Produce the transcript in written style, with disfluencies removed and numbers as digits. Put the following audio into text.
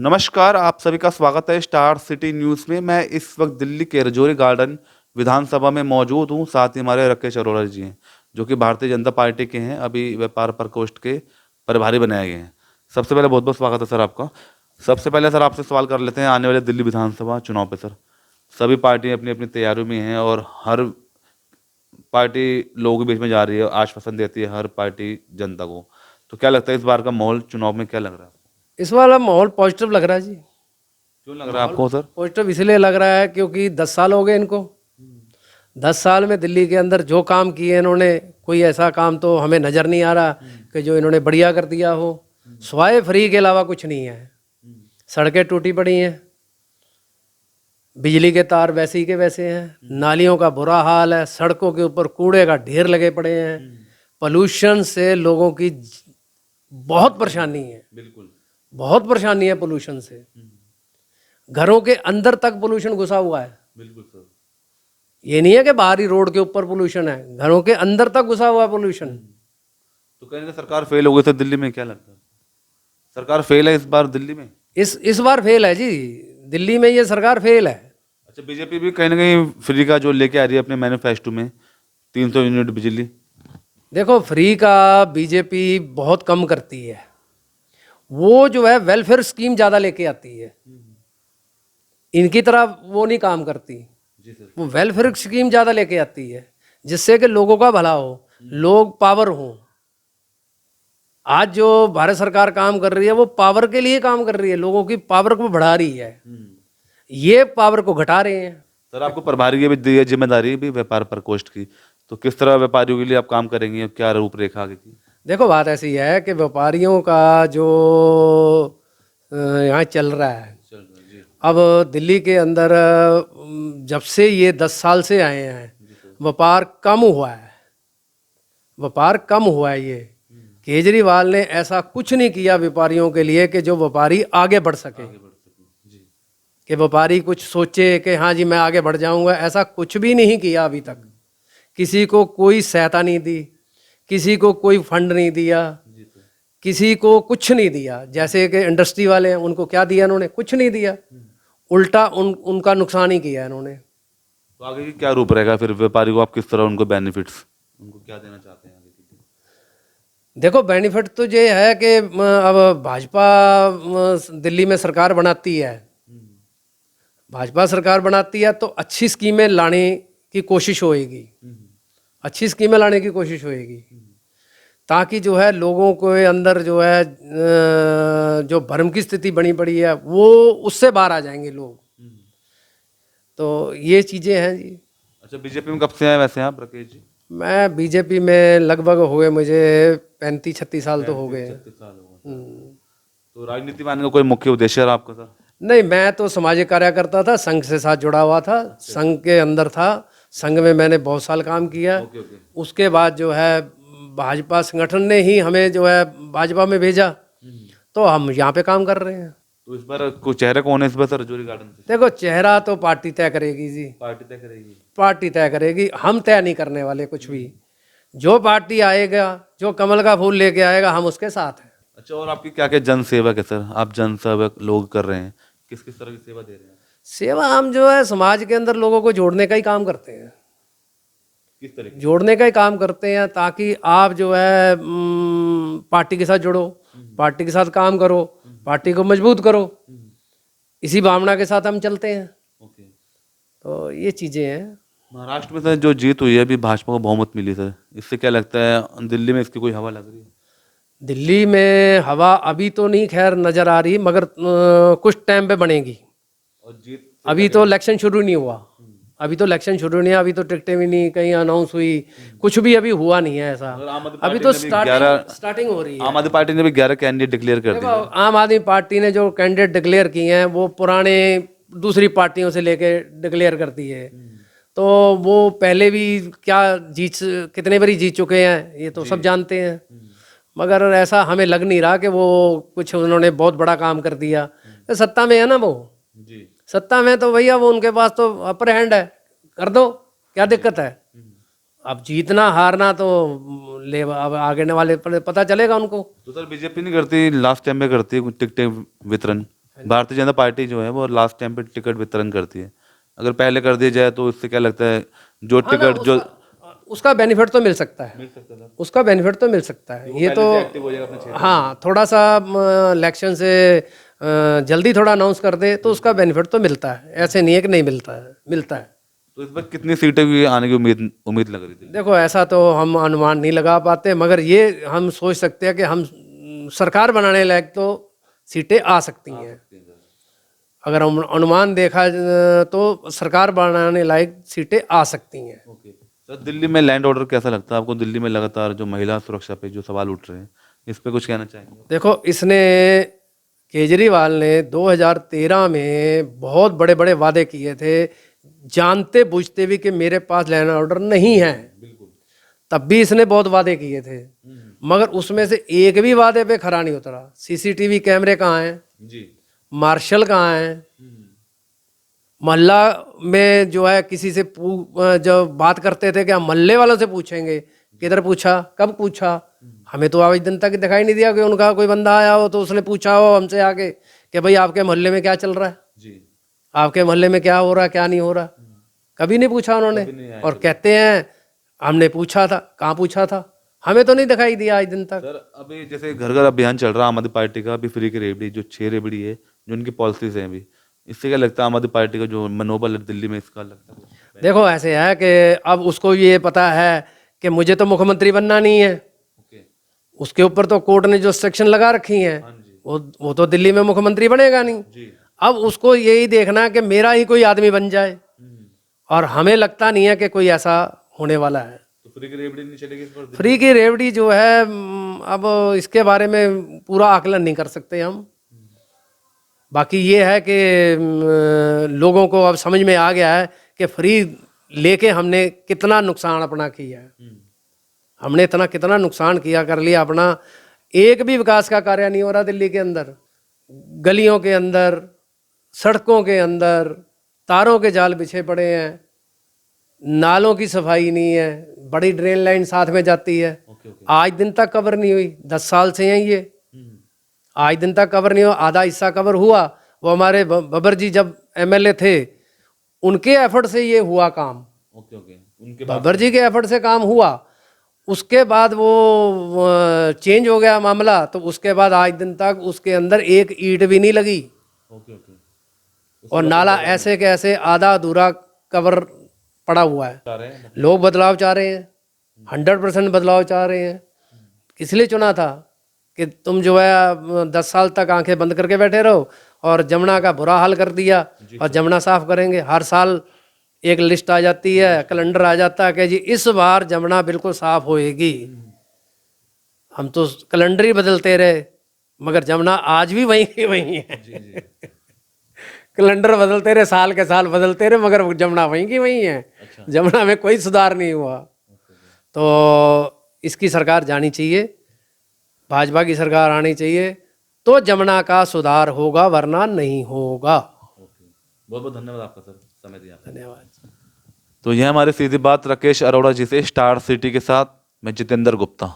नमस्कार, आप सभी का स्वागत है स्टार सिटी न्यूज़ में। मैं इस वक्त दिल्ली के रजौरी गार्डन विधानसभा में मौजूद हूं। साथ ही हमारे राकेश अरोड़ा जी हैं, जो कि भारतीय जनता पार्टी के हैं, अभी व्यापार प्रकोष्ठ के प्रभारी बनाए गए हैं। सबसे पहले बहुत बहुत स्वागत है सर आपका। सबसे पहले सर आपसे सवाल कर लेते हैं आने वाले दिल्ली विधानसभा चुनाव पे। सर, सभी पार्टियां अपनी अपनी तैयारियों में हैं और हर पार्टी लोगों के बीच में जा रही है, आश्वासन देती है हर पार्टी जनता को। तो क्या लगता है इस बार का माहौल चुनाव में क्या लग रहा है? इस वाला माहौल पॉजिटिव लग रहा है जी। क्यों लग रहा है आपको सर? पॉजिटिव इसलिए लग रहा है क्योंकि 10 साल हो गए इनको। 10 साल में दिल्ली के अंदर जो काम किए इन्होंने, कोई ऐसा काम तो हमें नज़र नहीं आ रहा कि जो इन्होंने बढ़िया कर दिया हो। स्वाय फ्री के अलावा कुछ नहीं है। सड़कें टूटी पड़ी हैं, बिजली के तार वैसे ही के वैसे हैं, नालियों का बुरा हाल है, सड़कों के ऊपर कूड़े का ढेर लगे पड़े हैं। पोल्यूशन से लोगों की बहुत परेशानी है, बिल्कुल बहुत परेशानी है पोल्यूशन से। घरों के अंदर तक पोल्यूशन घुसा हुआ है। बिल्कुल सर। ये नहीं है कि बाहरी रोड के ऊपर पोल्यूशन है, घरों के अंदर तक घुसा हुआ है पोल्यूशन। तो कहीं ना सरकार फेल हो गई थी दिल्ली में, क्या लगता है? सरकार फेल है इस बार दिल्ली में? इस बार फेल है जी, दिल्ली में ये सरकार फेल है। अच्छा, बीजेपी भी कहीं ना कहीं फ्री का जो लेके आ रही है अपने मैनिफेस्टो में 300 यूनिट बिजली। देखो, फ्री का बीजेपी बहुत कम करती है। वो जो है वेलफेयर स्कीम ज़्यादा लेके आती है, इनकी तरह वो नहीं काम करती। जी सर। वो वेलफेयर स्कीम ज़्यादा लेके आती है जिससे कि लोगों का भला हो, लोग पावर हों। आज जो भारत सरकार काम कर रही है वो पावर के लिए काम कर रही है, लोगों की पावर को बढ़ा रही है, ये पावर को घटा रहे हैं। सर, आपको प्रभारी की भी दी है जिम्मेदारी भी व्यापार प्रकोष्ठ की, तो किस तरह व्यापारियों के लिए आप काम करेंगे, क्या रूपरेखा आगे की? देखो, बात ऐसी है कि व्यापारियों का जो यहाँ चल रहा है, जी। अब दिल्ली के अंदर जब से ये 10 साल से आए हैं, व्यापार कम हुआ है, व्यापार कम हुआ है। ये केजरीवाल ने ऐसा कुछ नहीं किया व्यापारियों के लिए कि जो व्यापारी आगे बढ़ सके, जी। कि व्यापारी कुछ सोचे कि हाँ जी मैं आगे बढ़ जाऊंगा। ऐसा कुछ भी नहीं किया अभी तक। किसी को कोई सहायता नहीं दी, किसी को कोई फंड नहीं दिया, किसी को कुछ नहीं दिया। जैसे कि इंडस्ट्री वाले हैं, उनको क्या दिया इन्होंने? कुछ नहीं दिया, उल्टा उनका नुकसान ही किया इन्होंने। तो आगे की क्या रूप रहेगा फिर? व्यापारी को आप किस तरह उनको बेनिफिट्स, उनको क्या देना चाहते हैं आगे की? देखो, बेनिफिट तो ये है कि अब भाजपा दिल्ली में सरकार बनाती है, भाजपा सरकार बनाती है तो अच्छी स्कीमें लाने की कोशिश होएगी, अच्छी स्कीमें लाने की कोशिश होएगी, ताकि जो है लोगों के अंदर जो है जो भ्रम की स्थिति बनी पड़ी है वो उससे बाहर आ जाएंगे लोग। तो ये चीज़ें हैं जी। अच्छा, बीजेपी में कब से आए वैसे आप राकेश जी? मैं बीजेपी में लगभग हो गए मुझे 35-36 साल तो हो गए हैं। 36 साल हो गए। तो राजनीति में आने का कोई मुख्य उद्देश्य रहा आपका सर? नहीं, मैं तो सामाजिक कार्यकर्ता था, संघ से साथ जुड़ा हुआ था, संघ के अंदर था, संघ में मैंने बहुत साल काम किया। ओके। उसके बाद जो है भाजपा संगठन ने ही हमें जो है भाजपा में भेजा, तो हम यहाँ पे काम कर रहे हैं। तो इस बार कोई चेहरा कौन है इस बार सर रजौरी गार्डन से? देखो, चेहरा तो पार्टी तय करेगी जी, पार्टी तय करेगी। पार्टी तय करेगी, हम तय नहीं करने वाले कुछ भी। जो पार्टी आएगा, जो कमल का फूल लेके आएगा, हम उसके साथ हैं। अच्छा, और आपकी क्या क्या जन सेवक है सर? आप जन सेवक लोग कर रहे हैं, किस किस तरह की सेवा दे रहे हैं? सेवा हम जो है समाज के अंदर लोगों को जोड़ने का ही काम करते हैं, किस तरह की? जोड़ने का ही काम करते हैं, ताकि आप जो है पार्टी के साथ जुड़ो, पार्टी के साथ काम करो, पार्टी को मजबूत करो। इसी भावना के साथ हम चलते हैं। ओके। तो ये चीज़ें हैं। महाराष्ट्र में सर जो जीत हुई है अभी, भाजपा को बहुमत मिली सर, इससे क्या लगता है दिल्ली में इसकी कोई हवा लग रही है? दिल्ली में हवा अभी तो नहीं खैर नज़र आ रही, मगर कुछ टाइम पे बनेगी। और जीत अभी तो इलेक्शन शुरू नहीं हुआ, अभी तो इलेक्शन शुरू नहीं है, अभी तो टिकटें भी नहीं कहीं अनाउंस हुई, कुछ भी अभी हुआ नहीं है ऐसा। अभी तो स्टार्टिंग हो रही है। आम आदमी पार्टी ने भी 11 कैंडिडेट डिक्लेयर कर देखो, दिए। आम आदमी पार्टी ने जो कैंडिडेट डिक्लेयर किए हैं वो पुराने दूसरी पार्टियों से लेके डिक्लेयर करती है, तो वो पहले भी क्या कितने बारी जीत चुके हैं ये तो सब जानते हैं। मगर ऐसा हमें लग नहीं रहा कि वो कुछ उन्होंने बहुत बड़ा काम कर दिया। तो सत्ता में है ना वो, जी। सत्ता में तो भैया वो उनके पास तो अपर हैंड है, कर दो, क्या दिक्कत है? अब जीतना हारना तो ले अब आगे वाले पता चलेगा उनको। तो सर बीजेपी नहीं करती, लास्ट टाइम में करती है टिकटें वितरण भारतीय जनता पार्टी जो है वो लास्ट टाइम पे टिकट वितरण करती है, अगर पहले कर दिया जाए तो इससे क्या लगता है जो हाँ ना, टिकट जो उसका बेनिफिट तो मिल सकता है, उसका बेनिफिट तो मिल सकता है। ये तो हाँ, थोड़ा सा इलेक्शन से जल्दी थोड़ा अनाउंस कर दे तो उसका बेनिफिट तो मिलता है, ऐसे नहीं है कि नहीं मिलता है, मिलता है। तो इस बार कितनी सीटें भी आने की उम्मीद लग रही थी? देखो ऐसा तो हम अनुमान नहीं लगा पाते, मगर ये हम सोच सकते हैं कि हम सरकार बनाने लायक तो सीटें आ सकती हैं। अगर हम अनुमान देखा तो सरकार बनाने लायक सीटें आ सकती हैं। ओके सर, दिल्ली में लैंड ऑर्डर कैसा लगता है आपको? दिल्ली में लगातार जो महिला सुरक्षा पे जो सवाल उठ रहे हैं, इस पे कुछ कहना चाहेंगे? देखो इसने केजरीवाल ने 2013 में बहुत बड़े बड़े वादे किए थे, जानते बूझते भी कि मेरे पास लैंड ऑर्डर नहीं है, तब भी इसने बहुत वादे किए थे, मगर उसमें से एक भी वादे पे खरा नहीं उतरा। सीसीटीवी कैमरे कहाँ हैं जी, मार्शल कहाँ हैं, मोहल्ला में जो है किसी से जब बात करते थे कि हम मोहल्ले वालों से पूछेंगे, किधर पूछा, कब पूछा? हमें तो आज दिन तक दिखाई नहीं दिया कि उनका कोई बंदा आया हो तो उसने पूछा हो हमसे आके कि भाई आपके मोहल्ले में क्या चल रहा है, जी, आपके मोहल्ले में क्या हो रहा है, क्या नहीं हो रहा। कभी नहीं पूछा उन्होंने, और कहते हैं हमने पूछा था। कहाँ पूछा था? हमें तो नहीं दिखाई दिया आज दिन तक। सर अभी जैसे घर घर अभियान चल रहा है आम आदमी पार्टी का, अभी फ्री की रेवड़ी जो 6 रेवड़ी है जो उनकी पॉलिसीज हैं अभी, इससे क्या लगता है आम आदमी पार्टी का जो मनोबल है दिल्ली में इसका लगता है? देखो ऐसे है कि अब उसको ये पता है कि मुझे तो मुख्यमंत्री बनना नहीं है, ओके, उसके ऊपर तो कोर्ट ने जो सेक्शन लगा रखी हैं, हाँ जी, वो तो दिल्ली में मुख्यमंत्री बनेगा नहीं। जी, अब उसको यही देखना है कि मेरा ही कोई आदमी बन जाए, और हमें लगता नहीं है कि कोई ऐसा होने वाला है। तो फ्री की रेवड़ी नहीं चलेगी इस बार? फ्री की रेवड़ी जो है अब इसके बारे में पूरा आकलन नहीं कर सकते हम। बाकी ये है कि लोगों को अब समझ में आ गया है कि फ्री लेके हमने कितना नुकसान अपना किया है, हमने इतना कितना नुकसान किया कर लिया अपना। एक भी विकास का कार्य नहीं हो रहा दिल्ली के अंदर, गलियों के अंदर, सड़कों के अंदर तारों के जाल बिछे पड़े हैं, नालों की सफाई नहीं है, बड़ी ड्रेन लाइन साथ में जाती है, ओके, ओके, आज दिन तक कवर नहीं हुई। 10 साल से हैं ये, आज दिन तक कवर नहीं हुआ। आधा हिस्सा कवर हुआ, वो हमारे बबर जी जब एमएलए थे उनके एफर्ट से ये हुआ काम, ओके, ओके, उनके बबर जी के एफर्ट से काम हुआ। उसके बाद वो चेंज हो गया मामला, तो उसके बाद आज दिन तक उसके अंदर एक ईंट भी नहीं लगी, ओके, ओके, और नाला ऐसे के ऐसे आधा अधूरा कवर पड़ा हुआ है। चाह रहे हैं लोग बदलाव चाह रहे हैं, 100% बदलाव चाह रहे हैं। इसलिए चुना था कि तुम जो है 10 साल तक आंखें बंद करके बैठे रहो, और जमुना का बुरा हाल कर दिया, और जमुना साफ करेंगे। हर साल एक लिस्ट आ जाती है, कैलेंडर आ जाता है कि जी इस बार जमुना बिल्कुल साफ होएगी। हम तो कैलेंडर ही बदलते रहे, मगर जमुना आज भी वहीं की वहीं है। कैलेंडर बदलते रहे, साल के साल बदलते रहे, मगर जमुना वहीं की वहीं है। जमुना में कोई सुधार नहीं हुआ। तो इसकी सरकार जानी चाहिए, भाजपा की सरकार आनी चाहिए, तो जमुना का सुधार होगा, वरना नहीं होगा। बहुत बहुत धन्यवाद आपका सर, समय दिया। धन्यवाद। तो यह हमारे सीधी बात राकेश अरोड़ा जी से, स्टार सिटी के साथ मैं जितेंद्र गुप्ता।